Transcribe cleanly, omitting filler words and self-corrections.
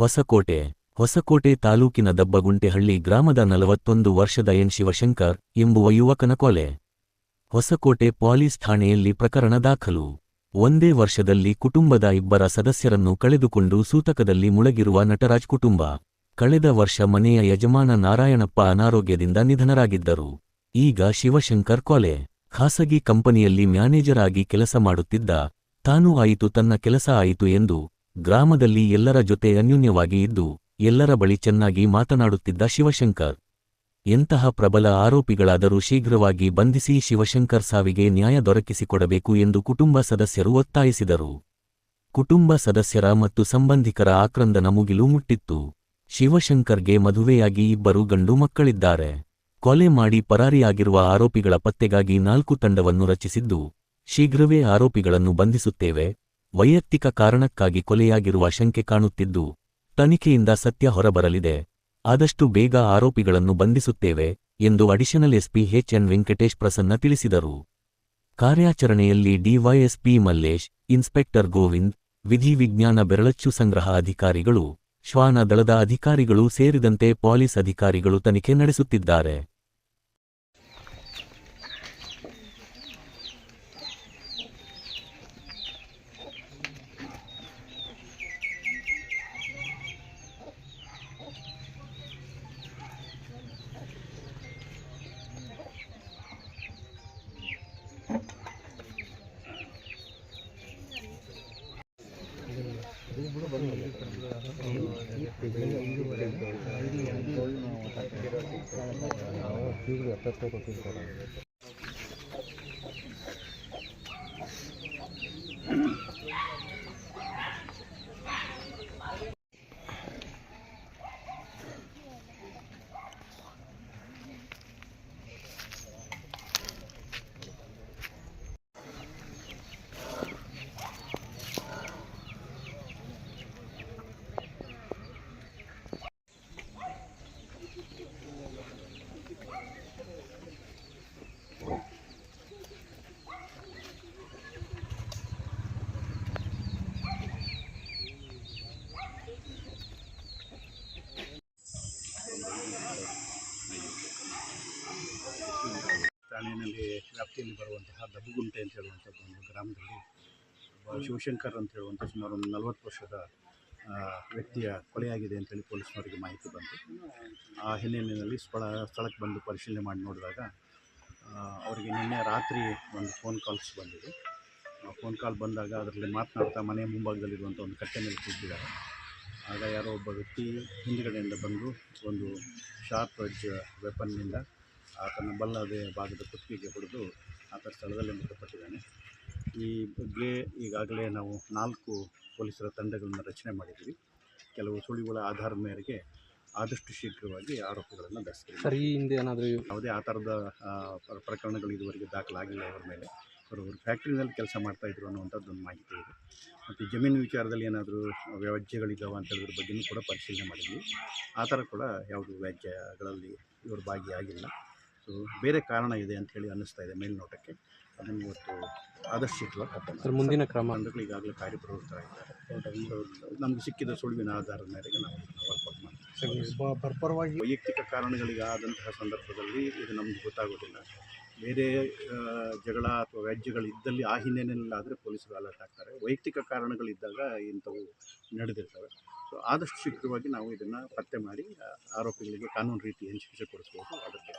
ಹೊಸಕೋಟೆ ತಾಲೂಕಿನ ದಬ್ಬಗುಂಟೆಹಳ್ಳಿ ಗ್ರಾಮದ 41 ವರ್ಷದ ಎನ್ ಶಿವಶಂಕರ್ ಎಂಬುವ ಯುವಕನ ಕೊಲೆ. ಹೊಸಕೋಟೆ ಪೊಲೀಸ್ ಠಾಣೆಯಲ್ಲಿ ಪ್ರಕರಣ ದಾಖಲು. ಒಂದೇ ವರ್ಷದಲ್ಲಿ ಕುಟುಂಬದ 2 ಸದಸ್ಯರನ್ನು ಕಳೆದುಕೊಂಡು ಸೂತಕದಲ್ಲಿ ಮುಳುಗಿರುವ ನಟರಾಜ್ ಕುಟುಂಬ. ಕಳೆದ ವರ್ಷ ಮನೆಯ ಯಜಮಾನ ನಾರಾಯಣಪ್ಪ ಅನಾರೋಗ್ಯದಿಂದ ನಿಧನರಾಗಿದ್ದರು. ಈಗ ಶಿವಶಂಕರ್ ಕೊಲೆ. ಖಾಸಗಿ ಕಂಪನಿಯಲ್ಲಿ ಮ್ಯಾನೇಜರ್ ಆಗಿ ಕೆಲಸ ಮಾಡುತ್ತಿದ್ದ. ತಾನೂ ಆಯಿತು ತನ್ನ ಕೆಲಸ ಆಯಿತು ಎಂದು ಗ್ರಾಮದಲ್ಲಿ ಎಲ್ಲರ ಜೊತೆ ಅನ್ಯೋನ್ಯವಾಗಿ ಇದ್ದು ಎಲ್ಲರ ಬಳಿ ಚೆನ್ನಾಗಿ ಮಾತನಾಡುತ್ತಿದ್ದ ಶಿವಶಂಕರ್. ಎಂತಹ ಪ್ರಬಲ ಆರೋಪಿಗಳಾದರೂ ಶೀಘ್ರವಾಗಿ ಬಂಧಿಸಿ ಶಿವಶಂಕರ್ ಸಾವಿಗೆ ನ್ಯಾಯ ದೊರಕಿಸಿಕೊಡಬೇಕು ಎಂದು ಕುಟುಂಬ ಸದಸ್ಯರು ಒತ್ತಾಯಿಸಿದರು. ಕುಟುಂಬ ಸದಸ್ಯರ ಮತ್ತು ಸಂಬಂಧಿಕರ ಆಕ್ರಂದನ ಮುಗಿಲು ಮುಟ್ಟಿತ್ತು. ಶಿವಶಂಕರ್ಗೆ ಮದುವೆಯಾಗಿ 2 ಗಂಡು ಮಕ್ಕಳಿದ್ದಾರೆ. ಕೊಲೆ ಮಾಡಿ ಪರಾರಿಯಾಗಿರುವ ಆರೋಪಿಗಳ ಪತ್ತೆಗಾಗಿ 4 ತಂಡವನ್ನು ರಚಿಸಿದ್ದು, ಶೀಘ್ರವೇ ಆರೋಪಿಗಳನ್ನು ಬಂಧಿಸುತ್ತೇವೆ. ವೈಯಕ್ತಿಕ ಕಾರಣಕ್ಕಾಗಿ ಕೊಲೆಯಾಗಿರುವ ಶಂಕೆ ಕಾಣುತ್ತಿದ್ದು, ತನಿಖೆಯಿಂದ ಸತ್ಯ ಹೊರಬರಲಿದೆ. ಆದಷ್ಟು ಬೇಗ ಆರೋಪಿಗಳನ್ನು ಬಂಧಿಸುತ್ತೇವೆ ಎಂದು additional SP H N Venkatesh Prasanna ತಿಳಿಸಿದರು. ಕಾರ್ಯಾಚರಣೆಯಲ್ಲಿ ಡಿವೈಎಸ್ಪಿ ಮಲ್ಲೇಶ್, ಇನ್ಸ್ಪೆಕ್ಟರ್ ಗೋವಿಂದ್, ವಿಧಿ ವಿಜ್ಞಾನ ಬೆರಳಚ್ಚು ಸಂಗ್ರಹ ಅಧಿಕಾರಿಗಳು, ಶ್ವಾನ ದಳದ ಅಧಿಕಾರಿಗಳು ಸೇರಿದಂತೆ ಪೊಲೀಸ್ ಅಧಿಕಾರಿಗಳು ತನಿಖೆ ನಡೆಸುತ್ತಿದ್ದಾರೆ. ಠಾಣೆಯಲ್ಲಿ ವ್ಯಾಪ್ತಿಯಲ್ಲಿ ಬರುವಂತಹ ದಬ್ಬಗುಂಟೆ ಅಂತ ಹೇಳುವಂಥದ್ದು ಒಂದು ಗ್ರಾಮದಲ್ಲಿ ಶಿವಶಂಕರ್ ಅಂತ ಹೇಳುವಂಥ ಸುಮಾರು ಒಂದು 40 ವರ್ಷದ ವ್ಯಕ್ತಿಯ ಕೊಲೆಯಾಗಿದೆ ಅಂತೇಳಿ ಪೊಲೀಸ್ನವರಿಗೆ ಮಾಹಿತಿ ಬಂತು. ಆ ಹಿನ್ನೆಲೆಯಲ್ಲಿ ಸ್ಥಳಕ್ಕೆ ಬಂದು ಪರಿಶೀಲನೆ ಮಾಡಿ ನೋಡಿದಾಗ ಅವರಿಗೆ ನಿನ್ನೆ ರಾತ್ರಿ ಒಂದು ಫೋನ್ ಕಾಲ್ಸ್ ಬಂದಿದೆ. ಫೋನ್ ಕಾಲ್ ಬಂದಾಗ ಅದರಲ್ಲಿ ಮಾತನಾಡ್ತಾ ಮನೆ ಮುಂಭಾಗದಲ್ಲಿರುವಂಥ ಒಂದು ಕಟ್ಟೆ ಮೇಲೆ ಕೂತಿದ್ದಾರೆ. ಆಗ ಯಾರೋ ಒಬ್ಬ ವ್ಯಕ್ತಿ ಹಿಂದುಗಡೆಯಿಂದ ಬಂದು ಒಂದು ಶಾರ್ಪ್ ಎಡ್ಜ್ ವೆಪನ್ನಿಂದ ಆತನ ಬಲ್ಲದೆ ಭಾಗದ ಕುತ್ತಿಗೆಗೆ ಹೊಡೆದು ಆತ ಸ್ಥಳದಲ್ಲೇ ಮೃತಪಟ್ಟಿದ್ದಾನೆ. ಈ ಬಗ್ಗೆ ಈಗಾಗಲೇ ನಾವು 4 ಪೊಲೀಸರ ತಂಡಗಳನ್ನು ರಚನೆ ಮಾಡಿದ್ದೀವಿ. ಕೆಲವು ಸುಳಿವುಗಳ ಆಧಾರದ ಮೇರೆಗೆ ಆದಷ್ಟು ಶೀಘ್ರವಾಗಿ ಆರೋಪಿಗಳನ್ನು ದಾಸ್ತಿದ್ದೀವಿ. ಸರ್, ಈ ಹಿಂದೆ ಏನಾದರೂ ಯಾವುದೇ ಆ ಥರದ ಪ್ರಕರಣಗಳು ಇದುವರೆಗೆ ದಾಖಲಾಗಿಲ್ಲ. ಅವರ ಮೇಲೆ ಅವರು ಫ್ಯಾಕ್ಟ್ರಿನಲ್ಲಿ ಕೆಲಸ ಮಾಡ್ತಾಯಿದ್ರು ಅನ್ನುವಂಥದ್ದೊಂದು ಮಾಹಿತಿ ಇದೆ. ಮತ್ತು ಜಮೀನು ವಿಚಾರದಲ್ಲಿ ಏನಾದರೂ ವ್ಯಾಜ್ಯಗಳಿದ್ದಾವೆ ಅಂತ ಹೇಳಿದ್ರ ಬಗ್ಗೆಯೂ ಕೂಡ ಪರಿಶೀಲನೆ ಮಾಡಿದ್ವಿ. ಆ ಥರ ಕೂಡ ಯಾವುದು ವ್ಯಾಜ್ಯಗಳಲ್ಲಿ ಇವರು ಭಾಗಿಯಾಗಿಲ್ಲ. ಸೊ ಬೇರೆ ಕಾರಣ ಇದೆ ಅಂಥೇಳಿ ಅನ್ನಿಸ್ತಾ ಇದೆ ಮೇಲ್ನೋಟಕ್ಕೆ. ಅದನ್ನು ಇವತ್ತು ಆದಷ್ಟು ಶೀಘ್ರವಾಗಿ ಮುಂದಿನ ಕ್ರಮಗಳು ಈಗಾಗಲೇ ಕಾರ್ಯಪ್ರವೃತ್ತರಾಗಿದ್ದಾರೆ. ನಮಗೆ ಸಿಕ್ಕಿದ ಸುಳಿವಿನ ಆಧಾರದ ಮೇರೆಗೆ ನಾವು ವರ್ಕೌಟ್ ಮಾಡ್ತೀವಿ. ವೈಯಕ್ತಿಕ ಕಾರಣಗಳಿಗಾದಂತಹ ಸಂದರ್ಭದಲ್ಲಿ ಇದು ನಮಗೆ ಗೊತ್ತಾಗೋದಿಲ್ಲ. ಬೇರೆ ಜಗಳ ಅಥವಾ ವ್ಯಾಜ್ಯಗಳಿದ್ದಲ್ಲಿ ಆ ಹಿನ್ನೆಲೆಯಲ್ಲಾದರೆ ಪೊಲೀಸರು ಅಲರ್ಟ್ ಆಗ್ತಾರೆ. ವೈಯಕ್ತಿಕ ಕಾರಣಗಳಿದ್ದಾಗ ಇಂಥವು ನಡೆದಿರ್ತವೆ. ಸೊ ಆದಷ್ಟು ಶೀಘ್ರವಾಗಿ ನಾವು ಇದನ್ನು ಪತ್ತೆ ಮಾಡಿ ಆರೋಪಿಗಳಿಗೆ ಕಾನೂನು ರೀತಿ ಏನು ಶಿಕ್ಷೆ ಕೊಡಿಸ್ಬೋದು ಅದರ ಬಗ್ಗೆ